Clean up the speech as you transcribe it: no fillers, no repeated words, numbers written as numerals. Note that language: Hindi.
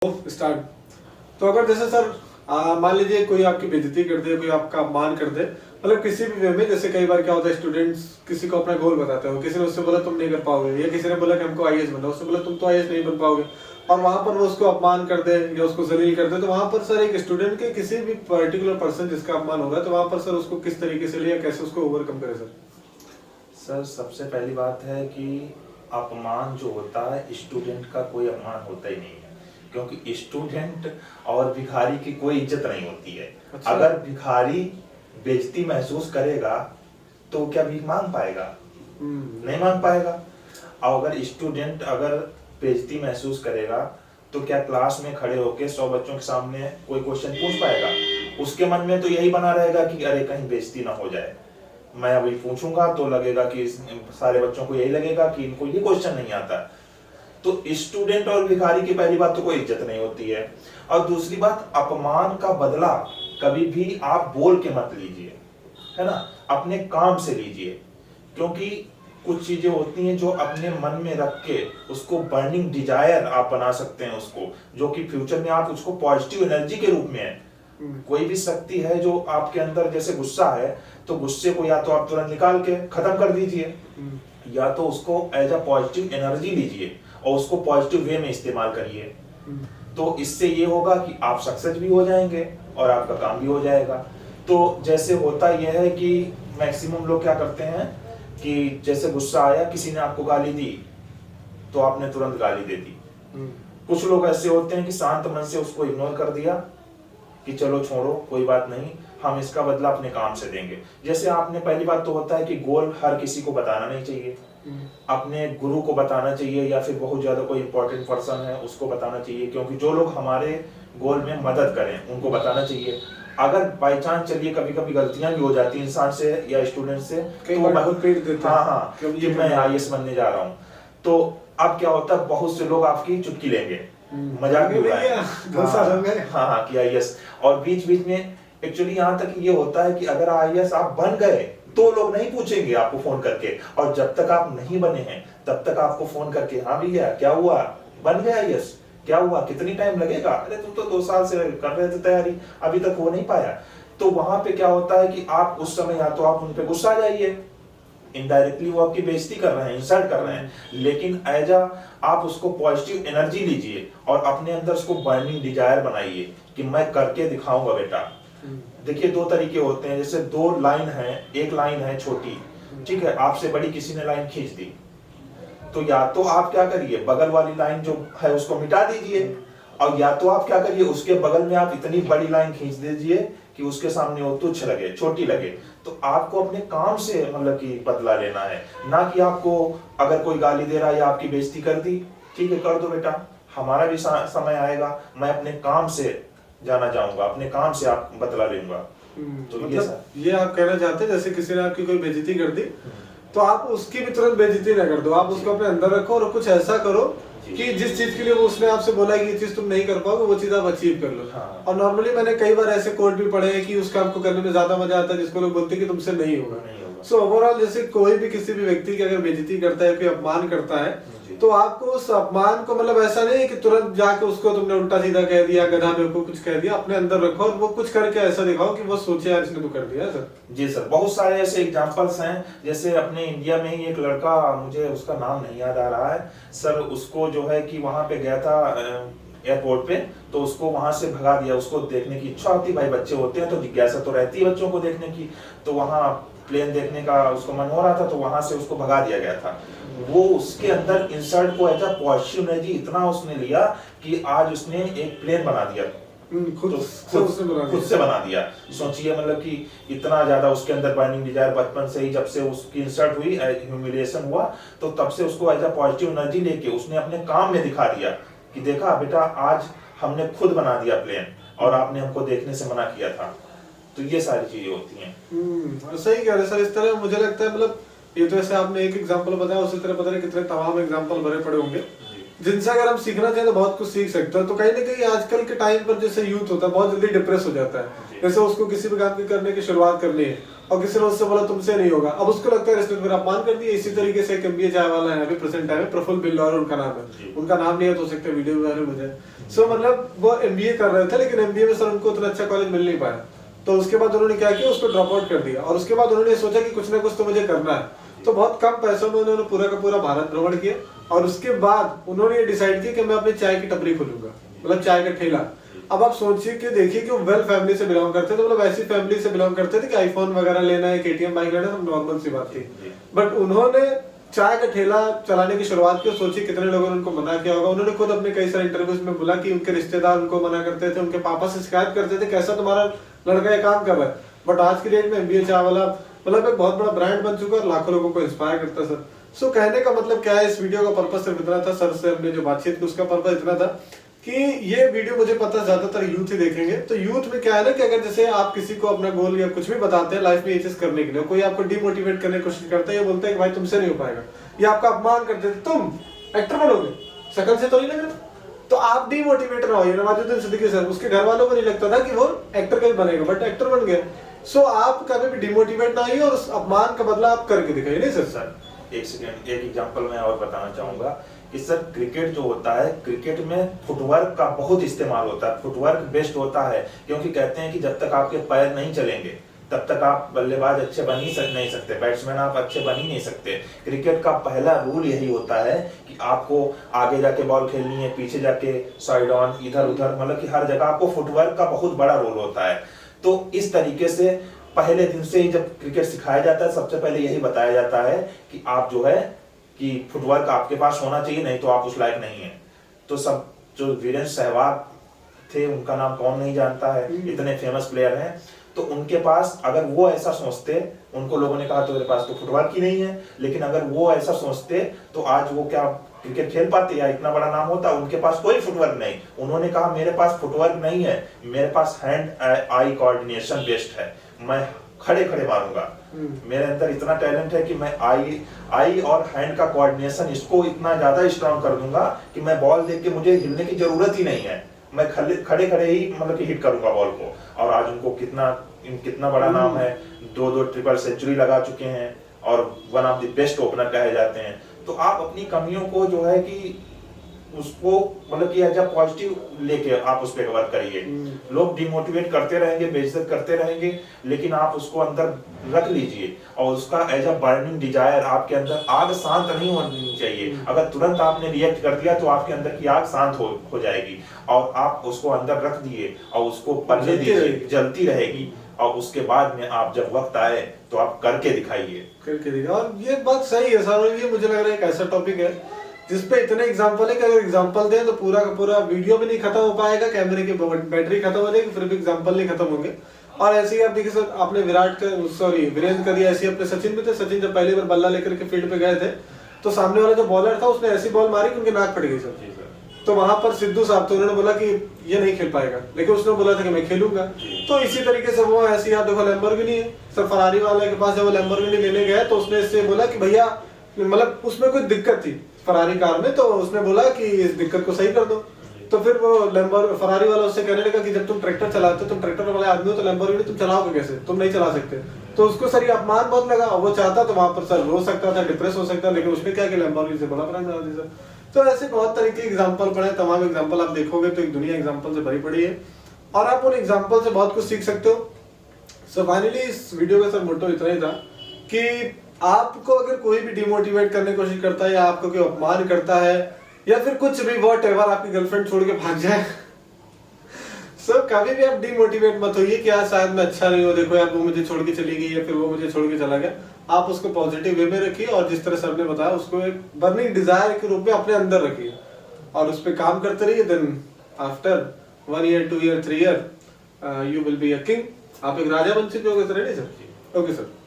स्टार्ट। तो अगर जैसे सर मान लीजिए कोई आपकी बेइज्जती कर दे, कोई आपका अपमान कर दे, मतलब किसी भी वे में, जैसे कई बार क्या होता है स्टूडेंट्स किसी को अपना गोल बताते हो, किसी ने उससे बोला तुम नहीं कर पाओगे, या किसी ने बोला कि हमको आईएएस बनना, उससे बोला तुम तो आईएएस नहीं बन पाओगे, और वहां पर वो उसको अपमान कर दे या उसको जलील कर दे, तो वहां पर सर एक स्टूडेंट के किसी भी पर्टिकुलर पर्सन जिसका अपमान होगा, तो वहां पर सर उसको किस तरीके से ले या कैसे उसको ओवरकम करे सर? सर सबसे पहली बात है कि अपमान जो होता है स्टूडेंट का कोई अपमान होता ही नहीं है, क्योंकि स्टूडेंट और भिखारी की कोई इज्जत नहीं होती है। अच्छा। अगर भिखारी बेइज्जती महसूस करेगा तो क्या भीख मांग पाएगा? नहीं मांग पाएगा। और अगर स्टूडेंट अगर बेइज्जती महसूस करेगा तो क्या क्लास में खड़े होकर 100 बच्चों के सामने कोई क्वेश्चन पूछ पाएगा? उसके मन में तो यही बना रहेगा कि अरे कहीं बेइज्जती ना हो जाए, मैं अभी पूछूंगा तो लगेगा कि सारे बच्चों को यही लगेगा कि इनको ये क्वेश्चन नहीं आता। तो स्टूडेंट और भिखारी की पहली बात तो कोई इज्जत नहीं होती है, और दूसरी बात अपमान का बदला कभी भी आप बोल के मत लीजिए, है ना, अपने काम से लीजिए। क्योंकि कुछ चीजें होती हैं जो अपने मन में रख के उसको बर्निंग डिजायर आप बना सकते हैं उसको, जो कि फ्यूचर में आप उसको पॉजिटिव एनर्जी के रूप में है। कोई भी शक्ति है जो आपके अंदर, जैसे गुस्सा है तो गुस्से को या तो आप तुरंत निकाल के खत्म कर दीजिए, या तो उसको एज अ पॉजिटिव एनर्जी लीजिए और उसको पॉजिटिव वे में इस्तेमाल करिए। तो इससे ये होगा कि आप सक्सेस भी हो जाएंगे और आपका काम भी हो जाएगा। तो जैसे होता यह है कि मैक्सिमम लोग क्या करते हैं कि जैसे गुस्सा आया, किसी ने आपको गाली दी तो आपने तुरंत गाली दे दी। कुछ लोग ऐसे होते हैं कि शांत मन से उसको इग्नोर कर दिया कि चलो छोड़ो कोई बात नहीं, हम इसका बदला अपने काम से देंगे। जैसे आपने पहली बात तो होता है कि गोल हर किसी को बताना नहीं चाहिए, अपने गुरु को बताना चाहिए या फिर बहुत ज्यादा कोई इंपॉर्टेंट पर्सन है उसको बताना चाहिए, क्योंकि जो लोग हमारे गोल में मदद करें उनको बताना चाहिए। अगर बाई चांस चलिए कभी कभी गलतियां भी हो जाती है इंसान से या स्टूडेंट से, तो बहुत पीड़ देते हैं। हाँ कि मैं आईएएस बनने जा रहा हूँ, तो अब क्या होता है बहुत से लोग आपकी चुटकी लेंगे, मजाक भी उड़ाएंगे। हाँ कि आईएएस, और बीच बीच में एक्चुअली यहाँ तक ये होता है कि अगर आईएएस आप बन गए तो लोग नहीं पूछेंगे आपको फोन करके, और जब तक आप नहीं बने हैं तब तक आपको फोन करके हाँ भैया क्या हुआ, बन गया आईएएस, क्या हुआ, कितनी टाइम लगेगा, अरे तुम तो 2 साल से कर रहे थे तैयारी, अभी तक हो नहीं पाया। तो वहां पे क्या होता है कि आप उस समय या तो आप उन पे गुस्सा आ जाइए, इनडायरेक्टली वो आपकी बेइज्जती कर रहे हैं, इंसल्ट कर रहे हैं, लेकिन एज आप उसको पॉजिटिव एनर्जी लीजिए और अपने अंदर उसको बर्निंग डिजायर बनाइए कि मैं करके दिखाऊंगा बेटा। देखिए 2 तरीके होते हैं, जैसे 2 लाइन है, एक लाइन है छोटी, ठीक है, आपसे बड़ी किसी ने लाइन खींच दी, तो या तो आप क्या करिए बगल वाली लाइन जो है उसको मिटा दीजिए, और या तो आप क्या करिए उसके बगल में आप इतनी बड़ी लाइन खींच दीजिए कि उसके सामने वो तुच्छ लगे, छोटी लगे। तो आपको अपने काम से मतलब कि बदला लेना है, ना कि आपको अगर कोई गाली दे रहा है या आपकी बेइज्जती कर दी, ठीक है कर दो बेटा, हमारा भी समय आएगा, मैं अपने काम से जाना चाहूंगा, अपने काम से आप बदला लूंगा। तो मतलब ये आप कहना चाहते हैं जैसे किसी ने आपकी कोई बेइज्जती कर दी तो आप उसकी भी तुरंत बेइज्जती ना कर दो, आप उसको अपने अंदर रखो और कुछ ऐसा करो कि जिस चीज के लिए वो उसने आपसे बोला कि ये चीज तुम नहीं कर पाओगे वो चीज आप अचीव कर लो। हाँ। और नॉर्मली मैंने कई बार ऐसे कोट भी पढ़े हैं कि उस काम को करने में ज्यादा मजा आता है जिसको लोग बोलते हैं कि तुमसे नहीं होगा। सो ओवरऑल जैसे कोई भी किसी भी व्यक्ति की अगर बेइज्जती करता है, कोई अपमान करता है, तो आपको उस अपमान को मतलब ऐसा नहीं है कि तुरंत जाके उसको तुमने उल्टा सीधा कह दिया, गधा मेरे को कुछ कह दिया, अपने अंदर रखो और वो कुछ करके ऐसा दिखाओ कि वो सोचे यार इसने तो कर दिया। सर जी सर, बहुत सारे ऐसे एग्जांपल्स हैं, जैसे अपने इंडिया में ही एक लड़का, मुझे उसका नाम नहीं याद आ रहा है सर, उसको जो है कि वहां पे गया था एयरपोर्ट पे, तो उसको वहां से भगा दिया। उसको देखने की इच्छा होती, भाई बच्चे होते हैं तो जिज्ञासा तो रहती है बच्चों को देखने की, तो वहां प्लेन देखने का उसको मन हो रहा था, तो वहां से उसको भगा दिया गया था। वो उसके अंदर इंसल्ट को एज अ पॉजिटिव एनर्जी इतना उसने लिया कि आज उसने एक प्लेन बना दिया, खुद से बना दिया। सोचिए मतलब कि इतना ज्यादा उसके अंदर बर्निंग डिजायर बचपन से ही, जब से उसकी इंसल्ट हुई, ह्यूमिलिएशन हुआ, तो तब से उसको एज अ पॉजिटिव एनर्जी लेके उसने अपने काम में दिखा दिया कि देखा बेटा आज हमने खुद बना दिया प्लेन और आपने हमको देखने से मना किया था। तो ये सारी चीजें होती हैं। सही कह रहे सर। इस तरह मुझे लगता है मतलब ये तो ऐसे आपने एक एग्जांपल बताया, उसी तरह पता नहीं कितने तमाम एग्जांपल भरे पड़े होंगे जिनसे अगर हम सीखना चाहें तो बहुत कुछ सीख सकते हैं। तो कहीं ना कहीं आजकल के टाइम पर जैसे यूथ होता है बहुत जल्दी डिप्रेस हो जाता है। जैसे उसको किसी भी काम की करने की शुरुआत करनी है और किसी ने उससे बोला तुमसे नहीं होगा, अब उसको लगता है रेस्टोरेंट मेरा अपमान कर दिया। इसी तरीके से एक MBA चाय वाला है अभी प्रेजेंट टाइम में, प्रफुल्ल बिल्लौर उनका नाम है, उनका नाम नहीं है तो हो सकता है वीडियो में वायरल हो जाए। सो मतलब वो MBA कर रहे थे लेकिन MBA में सर उनको उतना अच्छा कॉलेज मिल नहीं पाया, तो उसके बाद उन्होंने क्या किया, उसको ड्रॉप आउट कर दिया और उसके बाद उन्होंने सोचा कि कुछ ना कुछ तो मुझे करना है। तो बहुत कम पैसों में उन्होंने पूरा का पूरा भारत भ्रमण किया और उसके बाद उन्होंने ये डिसाइड किया कि मैं अपनी चाय की टपरी खोलूंगा, मतलब चाय का ठेला। अब आप सोचिए कि देखिए कि वो वेल फैमिली से बिलोंग करते थे, मतलब ऐसी फैमिली से बिलोंग करते थे कि आईफोन वगैरह लेना है, KTM बाइक लेना है, नॉर्मल सी बात थी। बट उन्होंने चाय का ठेला चलाने की शुरुआत की। सोचिए कितने लोगों ने उनको मना किया होगा। उन्होंने खुद अपने कई सारे इंटरव्यूज में बोला कि उनके रिश्तेदार उनको मना करते थे, उनके पापा से शिकायत करते थे कैसा तुम्हारा लड़का ये काम कर रहा है। बट आज की डेट में MBA चाय वाला मतलब एक बहुत बड़ा ब्रांड बन चुका है और लाखों लोगों को इंस्पायर करता है सर। सो कहने का मतलब क्या है, इस वीडियो का पर्पस सिर्फ इतना था, सर से हमने जो बातचीत की उसका पर्पस इतना था कि ये वीडियो मुझे पता है ज्यादातर यूथ ही देखेंगे। तो यूथ में क्या है ना कि अगर जैसे आप किसी को अपना गोल या कुछ भी बताते हैं लाइफ में ये चीज करने के लिए, कोई आपको डिमोटिवेट करने की कोशिश करता है, ये बोलता है कि भाई तुमसे नहीं हो पाएगा, ये आपका अपमान करते थे, तुम एक्टर बनोगे, शक्ल से तो नहीं लग रहा, तो आप डिमोटिवेट ना होइए। नवाजुद्दीन सिद्दीकी सर, उसके घर वालों को नहीं लगता था कि वो एक्टर कभी बनेगा, बट एक्टर बन गया। सो आप कभी भी डिमोटिवेट ना होइए और उस अपमान का बदला आप करके दिखाइए। नहीं सर? सर एक सेकंड, एक एग्जांपल मैं और बताना चाहूंगा कि सर क्रिकेट जो होता है, क्रिकेट में फुटवर्क का बहुत इस्तेमाल होता है। फुटवर्क बेस्ट होता है क्योंकि कहते हैं कि जब तक आपके पैर नहीं चलेंगे तब तक आप बल्लेबाज अच्छे बन ही नहीं सकते, बैट्समैन आप अच्छे बन ही नहीं सकते। क्रिकेट का पहला रूल यही होता है कि आपको आगे जाके बॉल खेलनी है, पीछे जाके साइड ऑन, इधर उधर, मतलब कि हर जगह आपको फुटवर्क का बहुत बड़ा रोल होता है। तो इस तरीके से पहले दिन से ही जब क्रिकेट सिखाया जाता है, सबसे पहले यही बताया जाता है कि आप जो है कि फुटवर्क आपके पास होना चाहिए, नहीं तो आप उस लायक नहीं है। तो सब जो वीरेंद्र सहवाग थे, उनका नाम कौन नहीं जानता है, इतने फेमस प्लेयर हैं। तो उनके पास अगर वो ऐसा सोचते, उनको लोगों ने कहा तेरे पास तो फुटवर्क ही नहीं है, लेकिन अगर वो ऐसा सोचते तो आज वो क्या क्रिकेट खेल पाते या इतना बड़ा नाम होता। उनके पास कोई फुटवर्क नहीं, उन्होंने कहा मेरे पास फुटवर्क नहीं है, मेरे पास हैंड आई कोऑर्डिनेशन बेस्ट है, मैं खड़े खड़े मारूंगा, मेरे अंदर इतना टैलेंट है कि मैं आई और हैंड का कोऑर्डिनेशन इसको इतना ज्यादा स्ट्रांग कर दूंगा कि मैं बॉल देख के मुझे हिलने की जरूरत ही नहीं है, मैं खड़े खड़े ही मतलब कि हिट करूंगा बॉल को। और आज उनको कितना बड़ा नाम है, 2 ट्रिपल सेंचुरी लगा चुके हैं और one of the best opener कहे जाते हैं। तो आप अपनी कमियों को जो है कि उसको मतलब कि एज अ पॉजिटिव लेके आप उस पर वर्क करिए। लोग डिमोटिवेट करते रहेंगे, बेइज्जत करते रहेंगे, लेकिन आप उसको अंदर रख लीजिए और उसका एज अ बर्निंग डिजायर, आपके अंदर आग शांत नहीं होनी चाहिए। अगर तुरंत आपने रिएक्ट कर दिया तो आपके अंदर की आग शांत हो जाएगी और आप उसको अंदर रख दिए और उसको पलने दीजिए, जलती रहेगी और उसके बाद में आप जब वक्त आए तो आप करके दिखाइए। और ये बात सही है सर। ये मुझे लग रहा है एक ऐसा टॉपिक है जिसपे इतने एग्जांपल है कि अगर एग्जांपल दें तो पूरा का पूरा वीडियो भी नहीं खत्म हो पाएगा, कैमरे की बैटरी खत्म हो जाएगी, फिर भी एग्जांपल नहीं खत्म होंगे। और ऐसे ही आप देखिए सर, आपने वीरेंद्र का दिया, ऐसे अपने सचिन भी थे। सचिन जब पहली बार बल्ला लेकर के फील्ड पे गए थे तो सामने वाला जो बॉलर था उसने ऐसी बॉल मारी कि उनकी नाक फट गई सर। तो वहां पर सिद्धू साहब थे, उन्होंने बोला कि ये नहीं खेल पाएगा, लेकिन उसने बोला था कि मैं खेलूंगा। तो इसी तरीके से वो ऐसी, आप देखो लैम्बोर्गिनी है सर, फरारी वाले के पास जब वो लैम्बोर्गिनी लेने गया तो उसने इससे बोला कि भैया, मतलब उसमें कोई दिक्कत थी फरारी कार में, तो उसने बोला कि इस दिक्कत को सही कर दो। तो फिर वो फरारी वाला उससे कहने लगा कि जब तुम ट्रैक्टर चलाते हो, तुम ट्रैक्टर वाले आदमी हो, तो लैम्बोर्गिनी तुम चलाओगे कैसे, तुम नहीं चला सकते। तो उसको सर ये अपमान बहुत लगा, वो चाहता तो वहां पर सर रो सकता था, डिप्रेस हो सकता, लेकिन उसने क्या किया, लैम्बोर्गिनी से बड़ा ब्रांड बना दिया सर। तो ऐसे बहुत तरीके के एग्जाम्पल पड़े, तमाम एग्जाम्पल आप देखोगे तो एक दुनिया एग्जाम्पल से भरी पड़ी है और आप उन एग्जाम्पल से बहुत कुछ सीख सकते हो। सो फाइनली इस वीडियो का सर मोटो इतना ही था कि आपको अगर कोई भी डिमोटिवेट करने की कोशिश करता है या आपको कोई अपमान करता है या फिर कुछ भी व्हाटएवर, आपकी गर्लफ्रेंड छोड़ के भाग जाए सो कभी भी आप डिमोटिवेट मत होइए कि यार शायद मैं अच्छा नहीं हूँ, देखो यार वो मुझे छोड़ के चली गई या फिर वो मुझे छोड़ के चला गया। आप उसको पॉजिटिव वे में रखिए और जिस तरह सर ने बताया उसको एक बर्निंग डिजायर के रूप में अपने अंदर रखिए और उस पर काम करते रहिए। Then after 1 year 2 year 3 year you will be a king, आप एक राजा बन चुके होगे sir. Ready sir? Okay sir.